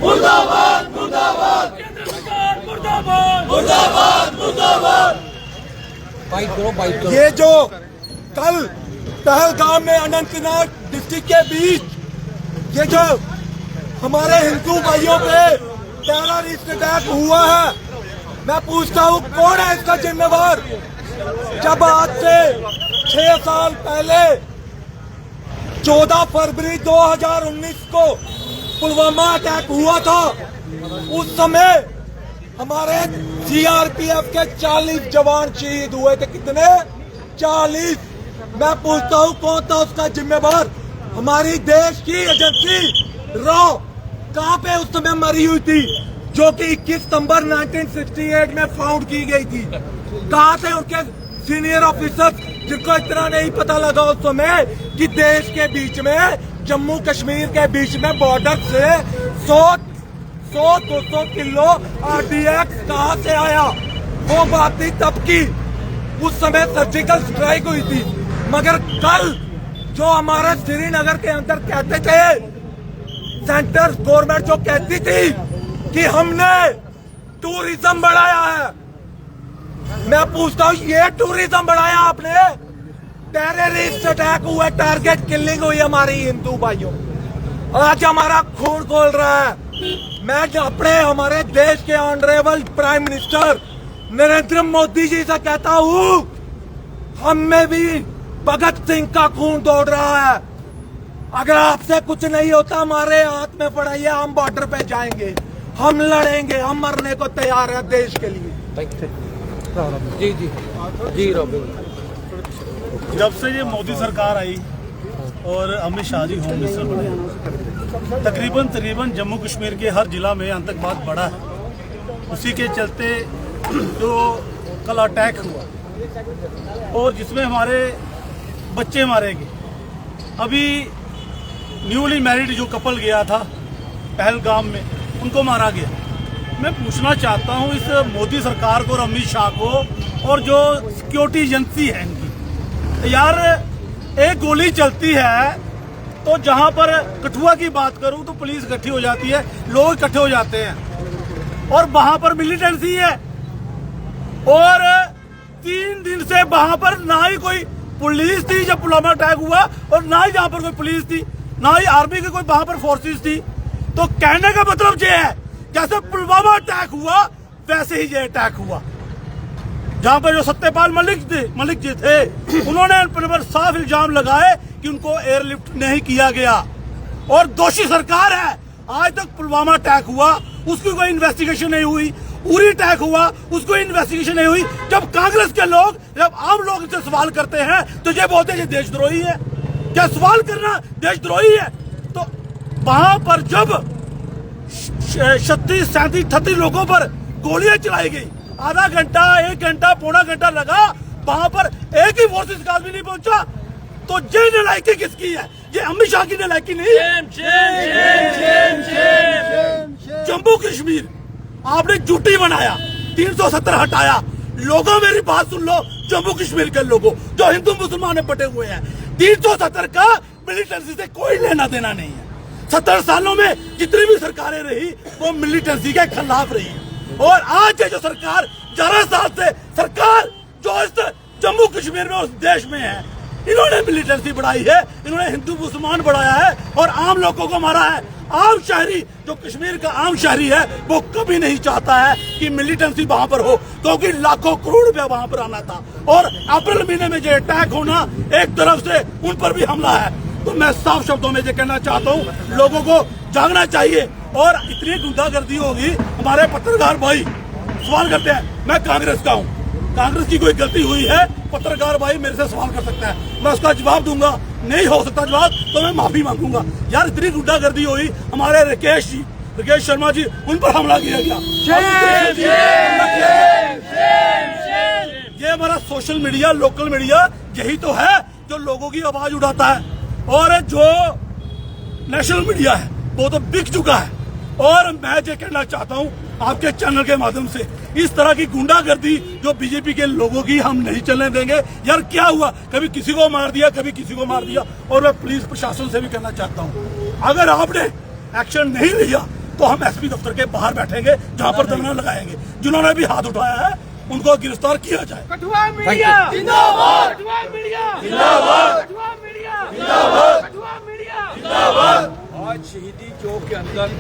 मुर्दाबाद मुर्दाबाद केंद्र सरकार मुर्दाबाद मुर्दाबाद मुर्दाबाद। ये जो कल पहलगाम में अनंतनाग डिस्ट्रिक्ट के बीच ये जो हमारे हिंदू भाइयों पे टेररिस्ट अटैक हुआ है, मैं पूछता हूँ कौन है इसका जिम्मेवार। जब आज से 6 साल पहले 14 फरवरी 2019 को पुलवामा अटैक हुआ था, उस समय हमारे सीआरपीएफ के 40 जवान शहीद हुए थे। कितने? 40। मैं पूछता हूँ कौन था उसका जिम्मेवार। हमारी देश की एजेंसी रॉ कहाँ पे उस समय मरी हुई थी, जो कि 21 सितंबर 1968 में फाउंड की गई थी। कहाँ थे उनके सीनियर ऑफिसर्स जिनको इतना नहीं पता लगा उस समय कि देश के बीच में, जम्मू कश्मीर के बीच में बॉर्डर से 100-200 किलो आरडीएक्स कहाँ से आया। वो बात थी तब की, उस समय सर्जिकल स्ट्राइक हुई थी। मगर कल जो हमारे श्रीनगर के अंदर कहते थे, सेंट्रल गवर्नमेंट जो कहती थी कि हमने टूरिज्म बढ़ाया है, मैं पूछता हूँ ये टूरिज्म बढ़ाया आपने? टेररिस्ट अटैक हुआ, टारगेट किलिंग हुई हमारी हिंदू भाइयों। आज हमारा खून खोल रहा है। मैं अपने हमारे देश के honourable prime minister Narendra Modi ji से कहता हूँ, हम में भी भगत सिंह का खून दौड़ रहा है। अगर आपसे कुछ नहीं होता, हमारे हाथ में पड़ाइए, हम बॉर्डर पे जाएंगे, हम लड़ेंगे, हम मरने को तैयार है देश के लिए। जी जी जी रॉबिन। जब से ये मोदी सरकार आई और अमित शाह जी होम मिनिस्टर बने, तकरीबन जम्मू कश्मीर के हर जिला में आतंकवाद बढ़ा है। उसी के चलते जो कल अटैक हुआ और जिसमें हमारे बच्चे मारे गए, अभी न्यूली मैरिड जो कपल गया था पहलगाम में, उनको मारा गया। मैं पूछना चाहता हूं इस मोदी सरकार को और अमित शाह को और जो सिक्योरिटी एजेंसी है इनकी, यार एक गोली चलती है तो जहां पर कठुआ की बात करूं तो पुलिस इकट्ठी हो जाती है, लोग इकट्ठे हो जाते हैं, और वहां पर मिलिटेंसी है। और 3 दिन से वहां पर ना ही कोई पुलिस थी जब पुलवामा अटैक हुआ, और ना ही जहां पर कोई पुलिस थी, ना ही आर्मी की कोई वहां पर फोर्सेस थी। तो कहने का मतलब ये है, जैसे पुलवामा अटैक हुआ वैसे ही ये अटैक हुआ। जहां पर जो सत्यपाल मलिक जी थे, उन्होंने उन पर साफ इल्जाम लगाए कि उनको एयरलिफ्ट नहीं किया गया, और दोषी सरकार है। आज तक पुलवामा अटैक हुआ उसकी कोई इन्वेस्टिगेशन नहीं हुई, उरी अटैक हुआ उसको इन्वेस्टिगेशन नहीं हुई। जब कांग्रेस के लोग, जब आम लोग इनसे सवाल करते हैं तो ये बोलते हैं ये देशद्रोही है। क्या सवाल करना देशद्रोही है? तो वहां पर जब 36-37 लोगों पर गोलियां चलाई गई, आधा घंटा, 1 घंटा, पौना घंटा लगा, वहां पर एक ही फोर्सेस का आदमी नहीं पहुंचा। तो ये नालायकी किसकी है? ये अमित शाह की नालायकी नहीं है। जम्मू कश्मीर आपने झूठी बनाया, 370 हटाया। लोगों मेरी बात सुन लो, जम्मू कश्मीर के लोगों जो हिंदू मुसलमान बटे हुए हैं, 370 का मिलिटेंसी से कोई लेना देना नहीं है। 70 सालों में जितनी भी सरकारें रही वो मिलिटेंसी के खिलाफ रही, और आज ये जो सरकार 11 साल से सरकार जो इस जम्मू कश्मीर में उस देश में है, इन्होंने मिलिटेंसी बढ़ाई है, इन्होंने हिंदू मुसलमान बढ़ाया है और आम लोगों को मारा है। आम शहरी जो कश्मीर का आम शहरी है वो कभी नहीं चाहता है कि मिलिटेंसी वहां पर हो, क्योंकि लाखों करोड़ रुपया वहां पर आना था। और अप्रैल महीने में जो अटैक होना, एक तरफ से उन पर भी हमला है। तो मैं साफ शब्दों में ये कहना चाहता हूँ, लोगों को जागना चाहिए। और इतनी गुंडागर्दी होगी, हमारे पत्रकार भाई सवाल करते हैं, मैं कांग्रेस का हूँ, कांग्रेस की कोई गलती हुई है, पत्रकार भाई मेरे से सवाल कर सकता है, मैं उसका जवाब दूंगा। नहीं हो सकता जवाब तो मैं माफी मांगूंगा। यार इतनी गुंडागर्दी हुई, हमारे राकेश शर्मा जी, उन पर हमला किया गया। ये हमारा सोशल मीडिया, लोकल मीडिया यही तो है जो लोगों की आवाज उठाता है, और जो नेशनल मीडिया है वो तो बिक चुका है। और मैं ये कहना चाहता हूँ आपके चैनल के माध्यम से, इस तरह की गुंडागर्दी जो बीजेपी के लोगों की हम नहीं चलने देंगे। यार क्या हुआ, कभी किसी को मार दिया, कभी किसी को मार दिया। और मैं पुलिस प्रशासन से भी कहना चाहता हूँ, अगर आपने एक्शन नहीं लिया तो हम एसपी दफ्तर के बाहर बैठेंगे, जहां पर धरना लगाएंगे। जिन्होंने भी हाथ उठाया है उनको गिरफ्तार किया जाए। कठुआ मीडिया जिंदाबाद, कठुआ मीडिया जिंदाबाद, कठुआ मीडिया जिंदाबाद, कठुआ मीडिया जिंदाबाद। आज शहीदी चौक के अंदर